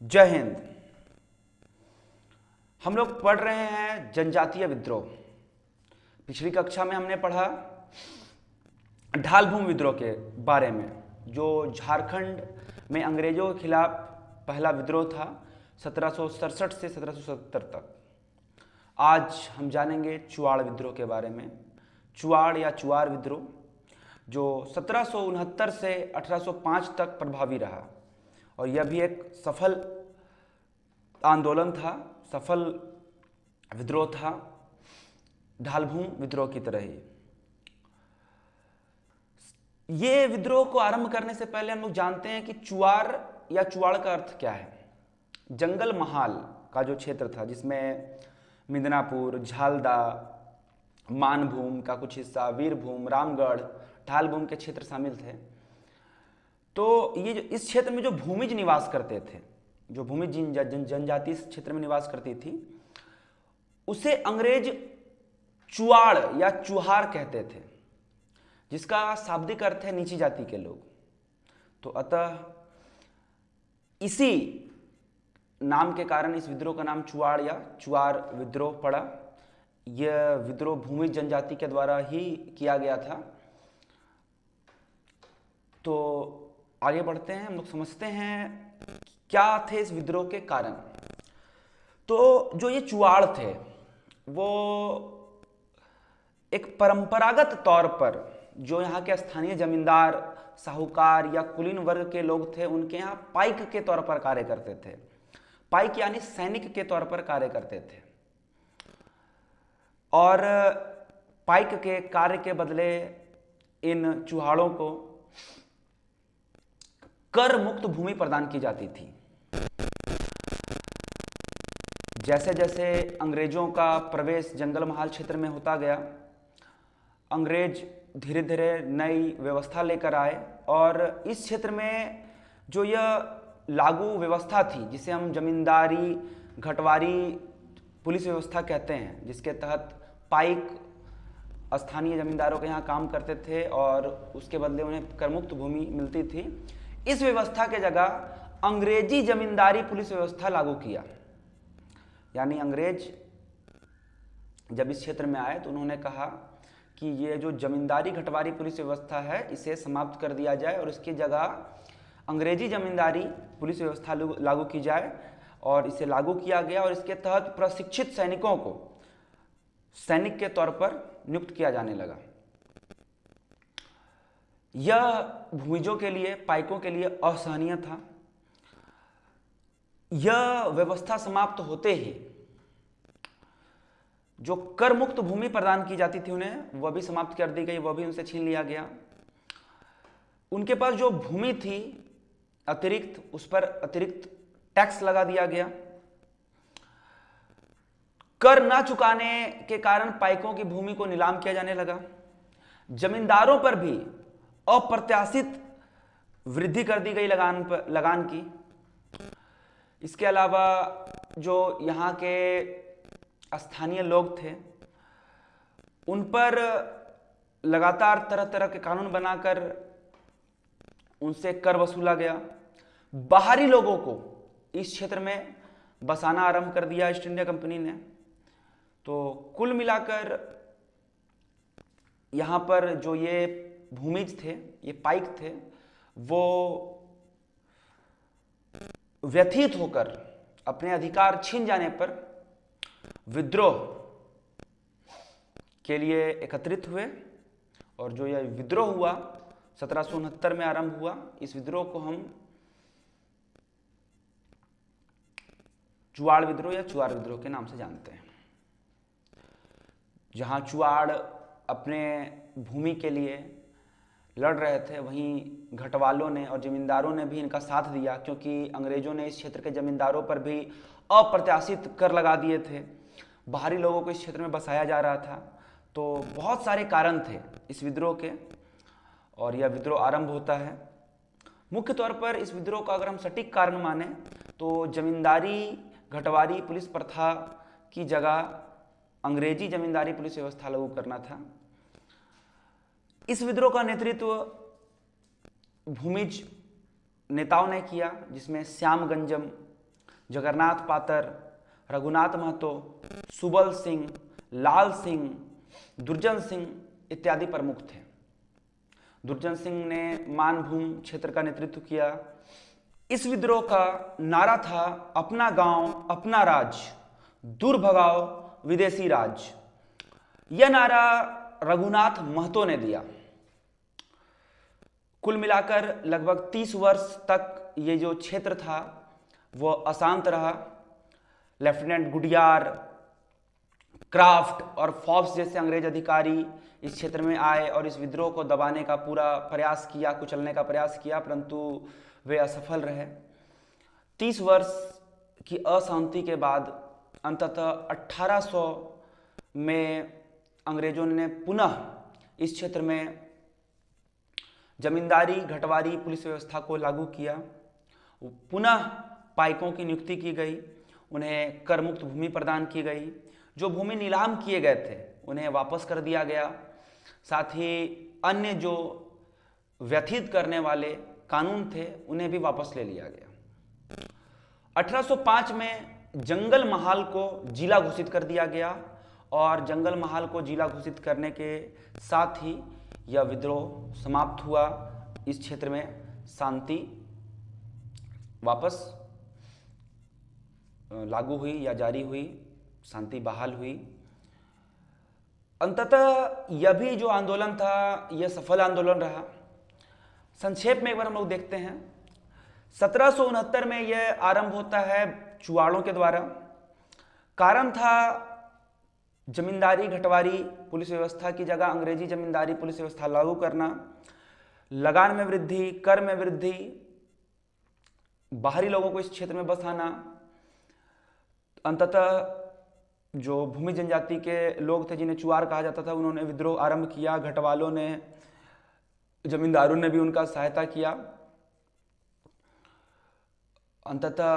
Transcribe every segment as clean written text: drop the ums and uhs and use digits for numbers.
जय हिंद। हम लोग पढ़ रहे हैं जनजातीय विद्रोह। पिछली कक्षा में हमने पढ़ा ढाल भूमि विद्रोह के बारे में, जो झारखंड में अंग्रेजों के खिलाफ पहला विद्रोह था 1767 से 1770 तक। आज हम जानेंगे चुआड़ विद्रोह के बारे में। चुआड़ या चुआर विद्रोह जो 1769 से 1805 तक प्रभावी रहा, और यह भी एक सफल आंदोलन था, सफल विद्रोह था, ढालभूमि विद्रोह की तरह ही। ये विद्रोह को आरंभ करने से पहले हम लोग जानते हैं कि चुआर या चुआड़ का अर्थ क्या है। जंगल महाल का जो क्षेत्र था, जिसमें मिदनापुर, झालदा, मानभूम का कुछ हिस्सा, वीरभूम, रामगढ़, ढालभूमि के क्षेत्र शामिल थे। तो ये जो इस क्षेत्र में जो भूमिज निवास करते थे, जो भूमिज जनजाति इस क्षेत्र में निवास करती थी, उसे अंग्रेज चुआड़ या चुहार कहते थे, जिसका शाब्दिक अर्थ है नीची जाति के लोग। तो अतः इसी नाम के कारण इस विद्रोह का नाम चुआड़ या चुआर विद्रोह पड़ा। यह विद्रोह भूमिज जनजाति के द्वारा ही किया गया था। तो आगे बढ़ते हैं, हम लोग समझते हैं क्या थे इस विद्रोह के कारण। तो जो ये चुआड़ थे वो एक परंपरागत तौर पर जो यहाँ के स्थानीय जमींदार, साहूकार या कुलीन वर्ग के लोग थे, उनके यहाँ पाइक के तौर पर कार्य करते थे। पाइक यानी सैनिक के तौर पर कार्य करते थे, और पाइक के कार्य के बदले इन चुहाड़ों को कर मुक्त भूमि प्रदान की जाती थी। जैसे जैसे अंग्रेजों का प्रवेश जंगल महाल क्षेत्र में होता गया, अंग्रेज धीरे धीरे नई व्यवस्था लेकर आए, और इस क्षेत्र में जो यह लागू व्यवस्था थी, जिसे हम जमींदारी घटवारी पुलिस व्यवस्था कहते हैं, जिसके तहत पाइक स्थानीय जमींदारों के यहाँ काम करते थे और उसके बदले उन्हें करमुक्त भूमि मिलती थी। इस व्यवस्था के जगह अंग्रेजी जमींदारी पुलिस व्यवस्था लागू किया। यानी अंग्रेज जब इस क्षेत्र में आए तो उन्होंने कहा कि ये जो जमींदारी घटवारी पुलिस व्यवस्था है, इसे समाप्त कर दिया जाए और इसकी जगह अंग्रेजी जमींदारी पुलिस व्यवस्था लागू की जाए। और इसे लागू किया गया, और इसके तहत प्रशिक्षित सैनिकों को सैनिक के तौर पर नियुक्त किया जाने लगा। यह भूमिजों के लिए, पाइकों के लिए असहनीय था। यह व्यवस्था समाप्त होते ही जो कर मुक्त भूमि प्रदान की जाती थी उन्हें, वह भी समाप्त कर दी गई, वह भी उनसे छीन लिया गया। उनके पास जो भूमि थी अतिरिक्त, उस पर अतिरिक्त टैक्स लगा दिया गया। कर ना चुकाने के कारण पाइकों की भूमि को नीलाम किया जाने लगा। जमींदारों पर भी अप्रत्याशित वृद्धि कर दी गई लगान की। इसके अलावा जो यहाँ के स्थानीय लोग थे, उन पर लगातार तरह तरह के कानून बनाकर उनसे कर वसूला गया। बाहरी लोगों को इस क्षेत्र में बसाना आरंभ कर दिया ईस्ट इंडिया कंपनी ने। तो कुल मिलाकर यहाँ पर जो ये भूमिज थे, ये पाइक थे, वो व्यथित होकर अपने अधिकार छीन जाने पर विद्रोह के लिए एकत्रित हुए। और जो यह विद्रोह हुआ 1769 में आरंभ हुआ, इस विद्रोह को हम चुआड़ विद्रोह या चुआर विद्रोह के नाम से जानते हैं। जहां चुआड़ अपने भूमि के लिए लड़ रहे थे, वहीं घटवालों ने और जमींदारों ने भी इनका साथ दिया, क्योंकि अंग्रेजों ने इस क्षेत्र के जमींदारों पर भी अप्रत्याशित कर लगा दिए थे। बाहरी लोगों को इस क्षेत्र में बसाया जा रहा था। तो बहुत सारे कारण थे इस विद्रोह के, और यह विद्रोह आरंभ होता है। मुख्य तौर पर इस विद्रोह का अगर हम सटीक कारण माने तो जमींदारी घटवारी पुलिस प्रथा की जगह अंग्रेजी जमींदारी पुलिस व्यवस्था लागू करना था। इस विद्रोह का नेतृत्व भूमिज नेताओं ने किया, जिसमें श्यामगंजम जगन्नाथ पातर, रघुनाथ महतो, सुबल सिंह, लाल सिंह, दुर्जन सिंह इत्यादि प्रमुख थे। दुर्जन सिंह ने मानभूम क्षेत्र का नेतृत्व किया। इस विद्रोह का नारा था अपना गांव अपना राज, दूर भगाओ विदेशी राज। यह नारा रघुनाथ महतो ने दिया। कुल मिलाकर लगभग 30 वर्ष तक ये जो क्षेत्र था वो अशांत रहा। लेफ्टिनेंट गुडियार, क्राफ्ट और फॉब्स जैसे अंग्रेज अधिकारी इस क्षेत्र में आए और इस विद्रोह को दबाने का पूरा प्रयास किया, कुचलने का प्रयास किया, परंतु वे असफल रहे। 30 वर्ष की अशांति के बाद अंततः 1800 में अंग्रेजों ने पुनः इस क्षेत्र में जमींदारी घटवारी पुलिस व्यवस्था को लागू किया। पुनः पाइकों की नियुक्ति की गई, उन्हें कर मुक्त भूमि प्रदान की गई। जो भूमि नीलाम किए गए थे उन्हें वापस कर दिया गया। साथ ही अन्य जो व्यथित करने वाले कानून थे उन्हें भी वापस ले लिया गया। 1805 में जंगल महाल को जिला घोषित कर दिया गया और जंगल महाल को जिला घोषित करने के साथ ही यह विद्रोह समाप्त हुआ। इस क्षेत्र में शांति वापस लागू हुई या जारी हुई, शांति बहाल हुई। अंततः यह भी जो आंदोलन था यह सफल आंदोलन रहा। संक्षेप में एक बार हम लोग देखते हैं। 1769 में यह आरंभ होता है चुआड़ों के द्वारा। कारण था जमींदारी घटवारी पुलिस व्यवस्था की जगह अंग्रेजी जमींदारी पुलिस व्यवस्था लागू करना, लगान में वृद्धि, कर में वृद्धि, बाहरी लोगों को इस क्षेत्र में बसाना। अंततः जो भूमि जनजाति के लोग थे जिन्हें चुआर कहा जाता था उन्होंने विद्रोह आरंभ किया। घटवालों ने, जमींदारों ने भी उनका सहायता किया। अंततः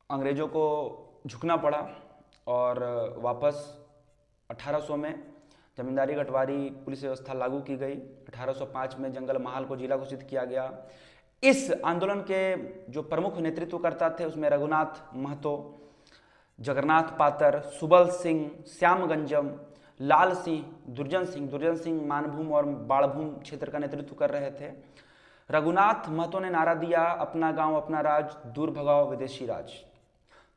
अंग्रेजों को झुकना पड़ा और वापस 1800 में जमींदारी घटवारी पुलिस व्यवस्था लागू की गई। 1805 में जंगल महाल को जिला घोषित किया गया। इस आंदोलन के जो प्रमुख नेतृत्वकर्ता थे उसमें रघुनाथ महतो, जगन्नाथ पातर, सुबल सिंह, श्यामगंजम, लाल सिंह, दुर्जन सिंह मानभूम और बाड़भूम क्षेत्र का नेतृत्व कर रहे थे। रघुनाथ महतो ने नारा दिया अपना गांव अपना राज, दूर भगाओ विदेशी राज।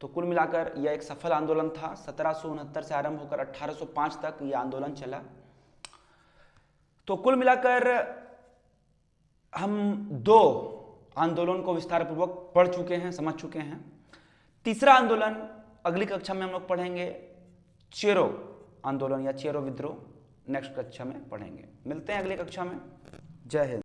तो कुल मिलाकर यह एक सफल आंदोलन था। 1769 से आरंभ होकर 1805 तक यह आंदोलन चला। तो कुल मिलाकर हम 2 आंदोलन को विस्तारपूर्वक पढ़ चुके हैं, समझ चुके हैं। तीसरा आंदोलन अगली कक्षा में हम लोग पढ़ेंगे, चेरो आंदोलन या चेरो विद्रोह। नेक्स्ट कक्षा में पढ़ेंगे। मिलते हैं अगली कक्षा में। जय हिंद।